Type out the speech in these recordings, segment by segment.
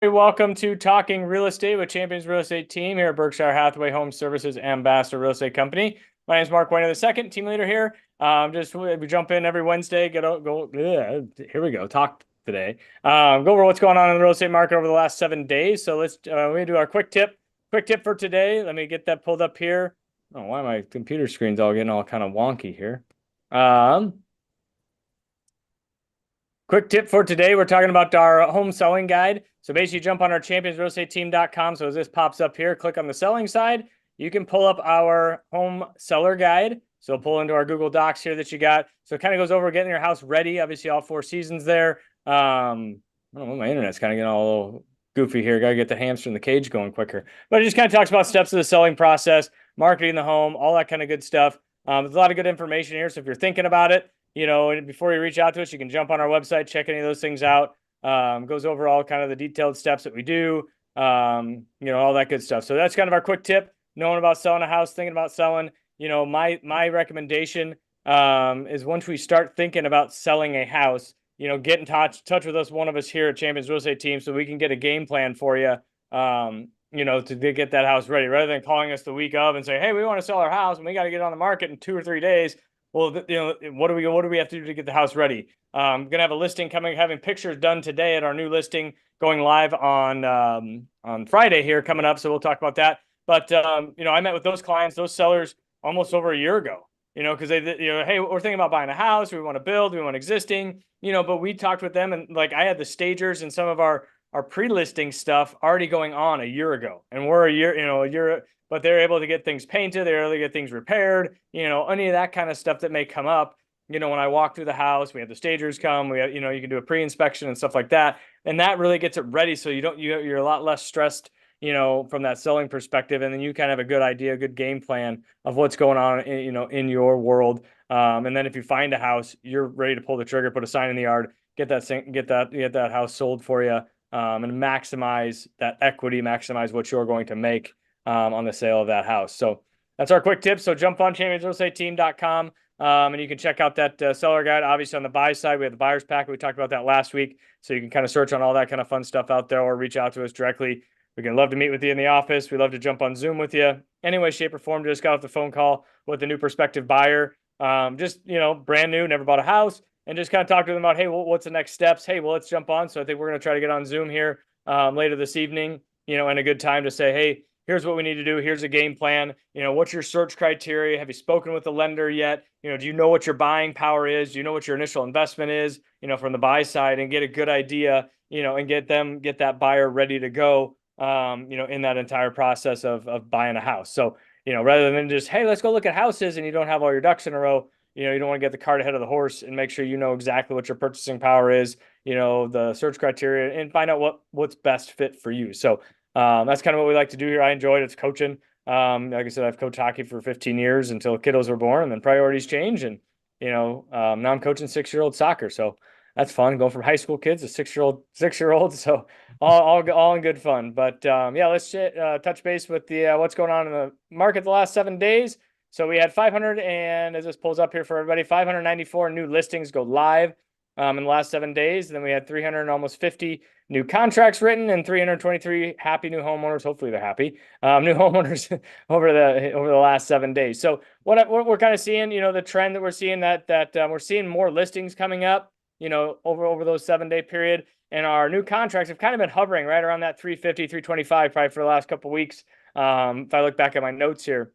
Welcome to Talking Real Estate with Champions Real Estate Team here at Berkshire Hathaway Home Services Ambassador Real Estate Company. My name is Mark Wehner II, team leader here. We jump in every Wednesday. Here we go. Talk today. Go over what's going on in the real estate market over the last 7 days. So let's do our quick tip. Quick tip for today. Let me get that pulled up here. Oh, why my computer screen's all getting all kind of wonky here? Quick tip for today, we're talking about our home selling guide. So basically jump on our championsrealestateteam.com. So as this pops up here, click on the selling side. You can pull up our home seller guide. So pull into our Google Docs here that you got. So it kind of goes over getting your house ready. Obviously all 4 seasons there. I don't know, my internet's kind of getting all a little goofy here. Got to get the hamster in the cage going quicker. But it just kind of talks about steps of the selling process, marketing the home, all that kind of good stuff. There's a lot of good information here. So if you're thinking about it, before you reach out to us, you can jump on our website, check any of those things out. Goes over all kind of the detailed steps that we do, all that good stuff. So that's kind of our quick tip, knowing about selling a house, thinking about selling. My recommendation is once we start thinking about selling a house, get in touch with us, one of us here at Champions Real Estate Team, so we can get a game plan for you, to get that house ready, rather than calling us the week of and say, hey, we want to sell our house and we got to get it on the market in 2 or 3 days. Well, what do we have to do to get the house ready? I'm gonna have a listing coming, having pictures done today at our new listing going live on Friday here coming up. So we'll talk about that. But I met with those clients, those sellers almost over a year ago. Because they, hey, we're thinking about buying a house. We want to build. We want existing. But we talked with them, and like I had the stagers and some of our pre-listing stuff already going on a year ago, and we're a year. But they're able to get things painted. They're able to get things repaired, any of that kind of stuff that may come up. When I walk through the house, we have the stagers come, we have, you can do a pre-inspection and stuff like that. And that really gets it ready. So you're a lot less stressed, from that selling perspective. And then you kind of have a good idea, a good game plan of what's going on, in your world. And then if you find a house, you're ready to pull the trigger, put a sign in the yard, get that house sold for you, and maximize that equity, maximize what you're going to make on the sale of that house. So that's our quick tip. So jump on championsrealestateteam.com, and you can check out that seller guide. Obviously on the buy side, we have the buyer's packet. We talked about that last week. So you can kind of search on all that kind of fun stuff out there, or reach out to us directly. We can love to meet with you in the office. We love to jump on Zoom with you. Any way, shape, or form. Just got off the phone call with a new prospective buyer. Brand new, never bought a house, and just kind of talk to them about, hey, what's the next steps? Hey, well, let's jump on. So I think we're going to try to get on Zoom here later this evening, and a good time to say, hey, here's what we need to do. Here's a game plan. What's your search criteria? Have you spoken with the lender yet? Do you know what your buying power is? Do you know what your initial investment is, from the buy side, and get a good idea, and get that buyer ready to go, in that entire process of buying a house. So, rather than just, hey, let's go look at houses, and you don't have all your ducks in a row, you don't want to get the cart ahead of the horse, and make sure you know exactly what your purchasing power is, the search criteria, and find out what's best fit for you. So, that's kind of what we like to do here. I enjoyed it. It's coaching. Like I said, I've coached hockey for 15 years until kiddos were born, and then priorities change. And, now I'm coaching 6-year-old soccer. So that's fun, going from high school kids to 6-year-olds. So all in good fun. But let's touch base with the what's going on in the market the last 7 days. So we had 500, and as this pulls up here for everybody, 594 new listings go live in the last 7 days. And then we had 350 new contracts written, and 323 happy new homeowners. Hopefully they're happy. New homeowners over the last 7 days. So what we're kind of seeing, the trend that we're seeing, that we're seeing more listings coming up, over those 7-day period. And our new contracts have kind of been hovering right around that 350, 325 probably for the last couple of weeks. If I look back at my notes here,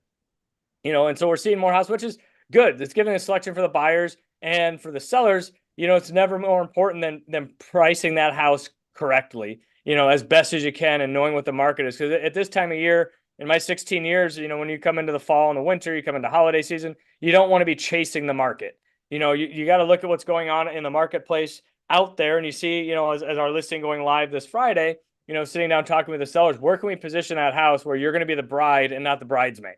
and so we're seeing more houses, which is good. It's giving a selection for the buyers, and for the sellers, it's never more important than pricing that house correctly, as best as you can, and knowing what the market is. Because at this time of year, in my 16 years, when you come into the fall and the winter, you come into holiday season, you don't want to be chasing the market. You got to look at what's going on in the marketplace out there, and you see, as our listing going live this Friday, sitting down talking with the sellers, where can we position that house where you're going to be the bride and not the bridesmaid?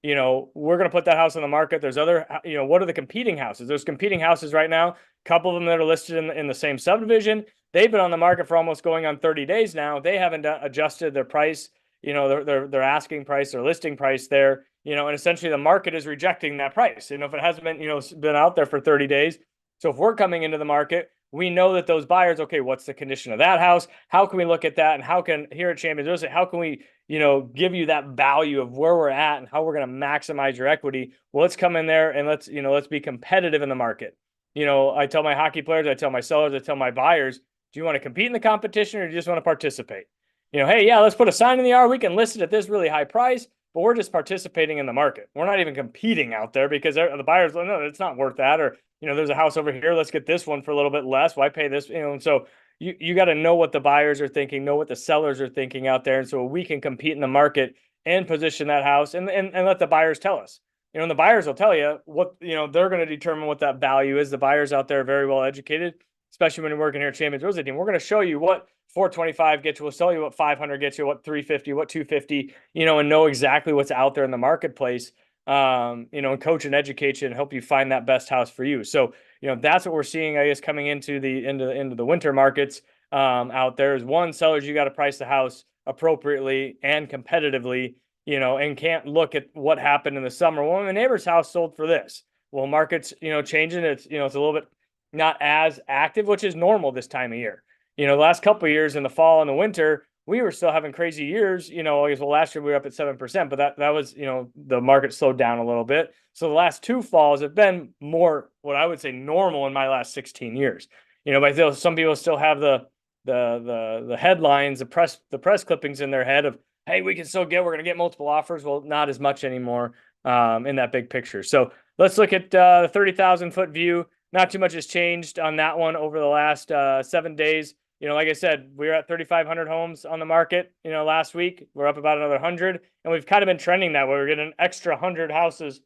We're going to put that house on the market. There's other, what are the competing houses? There's competing houses right now. A couple of them that are listed in the same subdivision. They've been on the market for almost going on 30 days now. They haven't adjusted their price, their asking price, their listing price there, and essentially the market is rejecting that price. If it hasn't been, been out there for 30 days. So if we're coming into the market, we know that those buyers, okay, what's the condition of that house? How can we look at that? And how can, here at Champions Real Estate, how can we, give you that value of where we're at and how we're going to maximize your equity? Well, let's come in there and let's be competitive in the market. I tell my hockey players, I tell my sellers, I tell my buyers, do you want to compete in the competition or do you just want to participate? Hey, yeah, let's put a sign in the yard. We can list it at this really high price, but we're just participating in the market. We're not even competing out there because the buyers, no, it's not worth that. Or, there's a house over here. Let's get this one for a little bit less. Why pay this? And so you got to know what the buyers are thinking, know what the sellers are thinking out there. And so we can compete in the market and position that house and let the buyers tell us. And the buyers will tell you what, they're going to determine what that value is. The buyers out there are very well educated, especially when you're working here at Champions Real Estate Team. We're going to show you what 425 gets you. We'll tell you what 500 gets you, what 350, what 250, and know exactly what's out there in the marketplace, and coach and educate you and help you find that best house for you. So, that's what we're seeing, I guess, coming into the winter markets out there is one, sellers, you got to price the house appropriately and competitively, and can't look at what happened in the summer. Well, my neighbor's house sold for this. Well, markets, changing. It's, it's a little bit not as active, which is normal this time of year. The last couple of years in the fall and the winter, we were still having crazy years. I guess, well, last year we were up at 7%, but that was, the market slowed down a little bit. So the last two falls have been more what I would say normal in my last 16 years. But some people still have the headlines, the press clippings in their head of, hey, we're going to get multiple offers. Well, not as much anymore in that big picture. So let's look at the 30,000 foot view. Not too much has changed on that one over the last 7 days. Like I said, we were at 3,500 homes on the market, last week. We're up about another 100, and we've kind of been trending that way. We're getting an extra 100 houses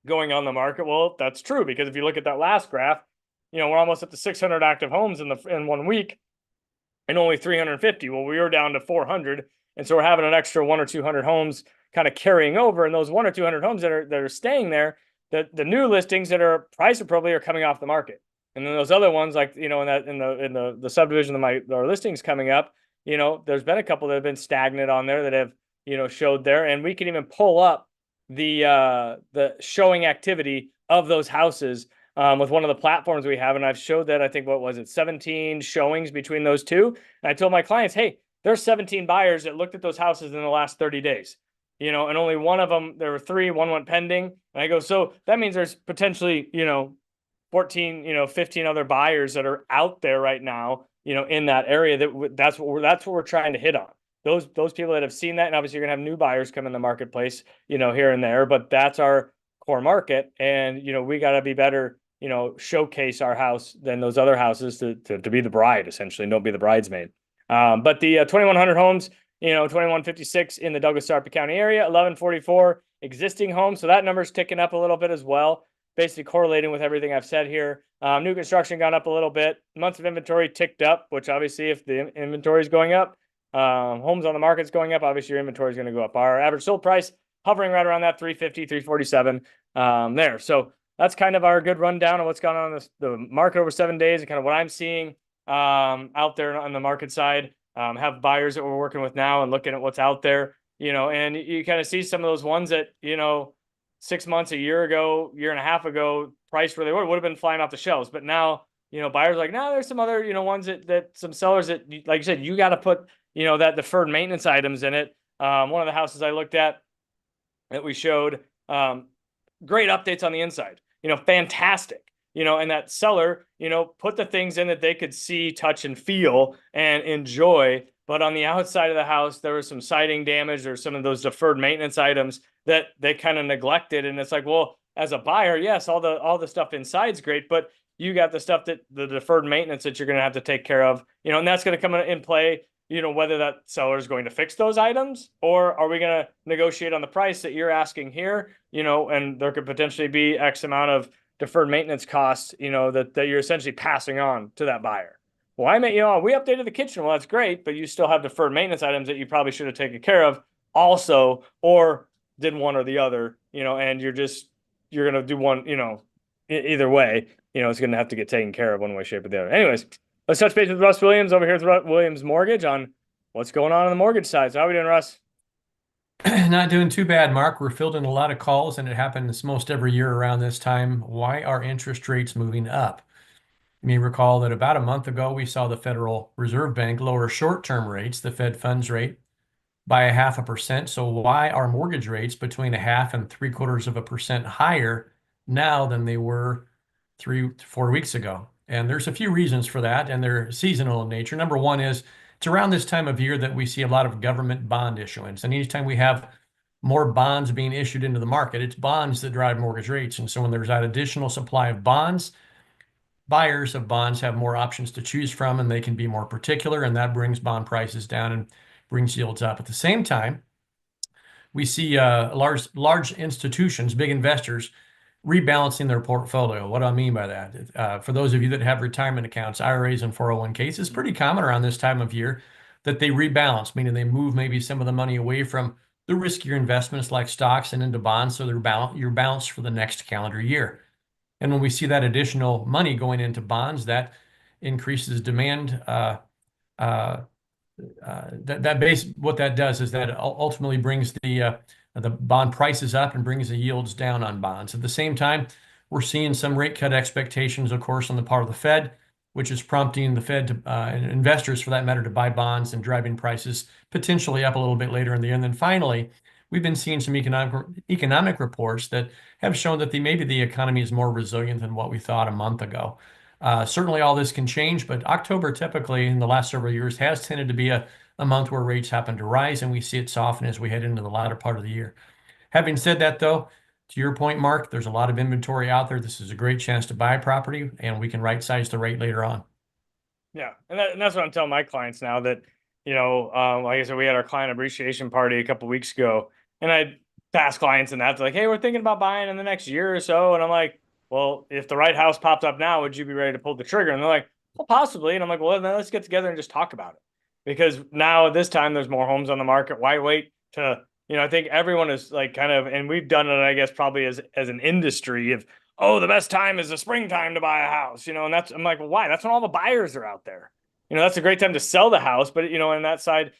going on the market. Well, that's true, because if you look at that last graph, we're almost up to 600 active homes in 1 week and only 350. Well, we were down to 400, and so we're having an extra 100 or 200 homes kind of carrying over, and those 100 or 200 homes that are staying there, the new listings that are priced appropriately are coming off the market. And then those other ones, like, in the subdivision of our listings coming up, there's been a couple that have been stagnant on there that have, showed there. And we can even pull up the showing activity of those houses with one of the platforms we have. And I've showed that, I think, 17 showings between those two. And I told my clients, hey, there's 17 buyers that looked at those houses in the last 30 days. And only one of them, there were 3, one went pending. And I go, so that means there's potentially, 14, 15 other buyers that are out there right now, in that area. That's what we're trying to hit on. Those people that have seen that, and obviously you're gonna have new buyers come in the marketplace, here and there, but that's our core market. And, we got to be better, showcase our house than those other houses to be the bride, essentially. Don't be the bridesmaid. But the 2,100 homes, 2,156 in the Douglas-Sarpy County area, 1,144 existing homes. So that number's ticking up a little bit as well, basically correlating with everything I've said here. New construction gone up a little bit. Months of inventory ticked up, which obviously if the inventory is going up, homes on the market's going up, obviously your inventory is going to go up. Our average sold price hovering right around that 350, 347 there. So that's kind of our good rundown of what's gone on in the market over 7 days and kind of what I'm seeing out there on the market side. Have buyers that we're working with now and looking at what's out there, and you kind of see some of those ones that, 6 months, a year ago, year and a half ago, priced where they would have been flying off the shelves. But now, buyers are like, no, there's some other, ones that some sellers that, like you said, you got to put, that deferred maintenance items in it. One of the houses I looked at that we showed, great updates on the inside, fantastic. And that seller, put the things in that they could see, touch, and feel and enjoy. But on the outside of the house, there was some siding damage or some of those deferred maintenance items that they kind of neglected. And it's like, well, as a buyer, yes, all the stuff inside's great, but you got the stuff that the deferred maintenance that you're going to have to take care of, and that's going to come in play, whether that seller is going to fix those items, or are we going to negotiate on the price that you're asking here, and there could potentially be X amount of deferred maintenance costs, that you're essentially passing on to that buyer. Well, we updated the kitchen. Well, that's great, but you still have deferred maintenance items that you probably should have taken care of also, or did one or the other, and you're going to do one, either way, it's going to have to get taken care of one way, shape, or the other. Anyways, let's touch base with Russ Williams over here with Russ Williams Mortgage on what's going on the mortgage side. So how are we doing, Russ? Not doing too bad, Mark. We're fielding a lot of calls, and it happens most every year around this time. Why are interest rates moving up? You may recall that about a month ago, we saw the Federal Reserve Bank lower short-term rates, the Fed funds rate, by 0.5%. So why are mortgage rates between 0.5 and 0.75% higher now than they were 3 to 4 weeks ago? And there's a few reasons for that, and they're seasonal in nature. Number one is it's around this time of year that we see a lot of government bond issuance. And anytime we have more bonds being issued into the market, it's bonds that drive mortgage rates. And so when there's that additional supply of bonds, buyers of bonds have more options to choose from, and they can be more particular, and that brings bond prices down and brings yields up. At the same time, we see large institutions, big investors, rebalancing their portfolio. What do I mean by that? For those of you that have retirement accounts, IRAs and 401ks, it's pretty common around this time of year that they rebalance, meaning they move maybe some of the money away from the riskier investments like stocks and into bonds, so you're balanced for the next calendar year. And when we see that additional money going into bonds, that increases demand. What that does is that ultimately brings the bond prices up and brings the yields down on bonds. At the same time, we're seeing some rate cut expectations, of course, on the part of the Fed, which is prompting the Fed to, and investors for that matter, to buy bonds and driving prices potentially up a little bit later in the year. And then finally, we've been seeing some economic reports that have shown that maybe the economy is more resilient than what we thought a month ago. Certainly all this can change, but October typically in the last several years has tended to be a month where rates happen to rise, and we see it soften as we head into the latter part of the year. Having said that, though, to your point, Mark, there's a lot of inventory out there. This is a great chance to buy property, and we can right size the rate later on. Yeah, and that's what I'm telling my clients now that, like I said, we had our client appreciation party a couple weeks ago, and I asked clients and that's like, hey, we're thinking about buying in the next year or so, and I'm like, well, if the right house popped up now, would you be ready to pull the trigger? And they're like, well, possibly. And I'm like, well, then let's get together and just talk about it, because now at this time there's more homes on the market. Why wait to, I think everyone is like kind of, and we've done it, I guess, probably as an industry of, oh, the best time is the springtime to buy a house, and I'm like, well, why? That's when all the buyers are out there. That's a great time to sell the house, but on that side,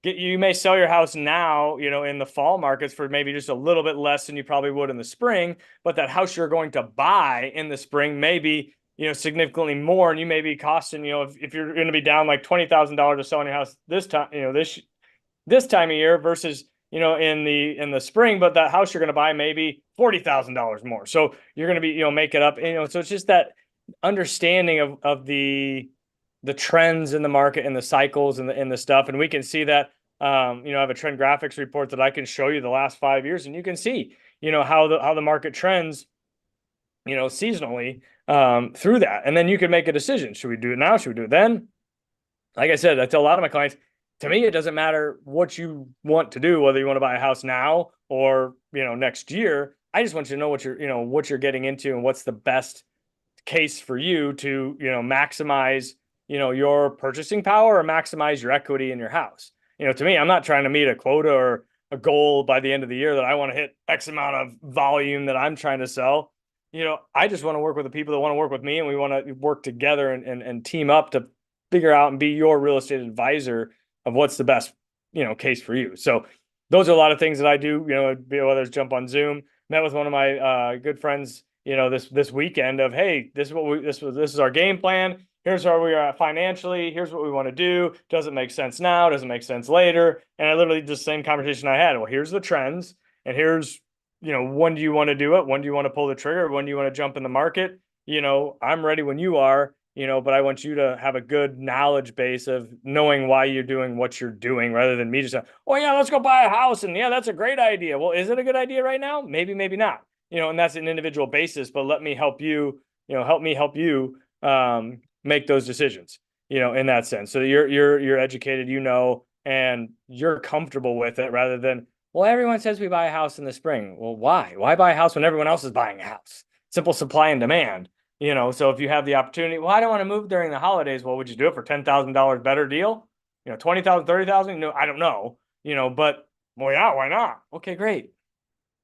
you may sell your house now, in the fall markets for maybe just a little bit less than you probably would in the spring, but that house you're going to buy in the spring may be, significantly more, and you may be costing, if you're going to be down like $20,000 to selling your house this time, this time of year versus, in the spring, but that house you're going to buy maybe $40,000 more. So you're going to be, make it up, so it's just that understanding of the trends in the market and the cycles and the stuff. And we can see that, I have a trend graphics report that I can show you the last 5 years, and you can see, how the market trends, seasonally, through that. And then you can make a decision. Should we do it now? Should we do it then? Like I said, I tell a lot of my clients, to me, it doesn't matter what you want to do, whether you want to buy a house now or, next year. I just want you to know what you're getting into and what's the best case for you to, maximize, your purchasing power or maximize your equity in your house. To me, I'm not trying to meet a quota or a goal by the end of the year that I want to hit X amount of volume that I'm trying to sell. I just want to work with the people that want to work with me, and we want to work together and team up to figure out and be your real estate advisor of what's the best, case for you. So those are a lot of things that I do, whether it's jump on Zoom. Met with one of my good friends, this weekend of, hey, this is our game plan. Here's where we are at financially. Here's what we want to do. Does it make sense now? Does it make sense later? And I literally just the same conversation I had. Well, here's the trends, and here's, when do you want to do it? When do you want to pull the trigger? When do you want to jump in the market? I'm ready when you are, but I want you to have a good knowledge base of knowing why you're doing what you're doing, rather than me just saying, oh yeah, let's go buy a house. And yeah, that's a great idea. Well, is it a good idea right now? Maybe, maybe not, and that's an individual basis, but let me help you, help you, make those decisions, in that sense. So you're educated, and you're comfortable with it, rather than, well, everyone says we buy a house in the spring. Well, why? Why buy a house when everyone else is buying a house? Simple supply and demand. So if you have the opportunity, well, I don't want to move during the holidays. Well, would you do it for $10,000 better deal? 20,000, 30,000? No, I don't know. But well, yeah, why not? Okay, great.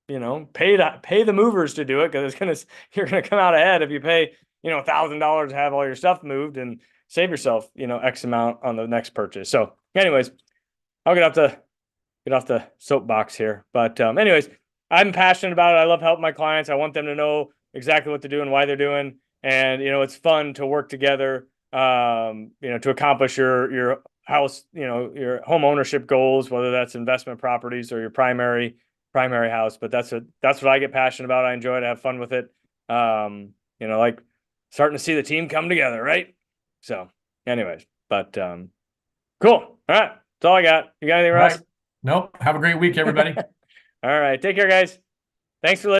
Pay the movers to do it, because you're gonna come out ahead if you pay, $1,000 to have all your stuff moved and save yourself, X amount on the next purchase. So, anyways, I'll get off the soapbox here. But anyways, I'm passionate about it. I love helping my clients. I want them to know exactly what they're doing, why they're doing, and it's fun to work together, to accomplish your house, your home ownership goals, whether that's investment properties or your primary house. But that's what I get passionate about. I enjoy it, I have fun with it. Like starting to see the team come together, right? So anyways, but cool. All right, that's all I got. You got anything, Russ? Right. Nope. Have a great week, everybody. All right, take care, guys. Thanks for listening.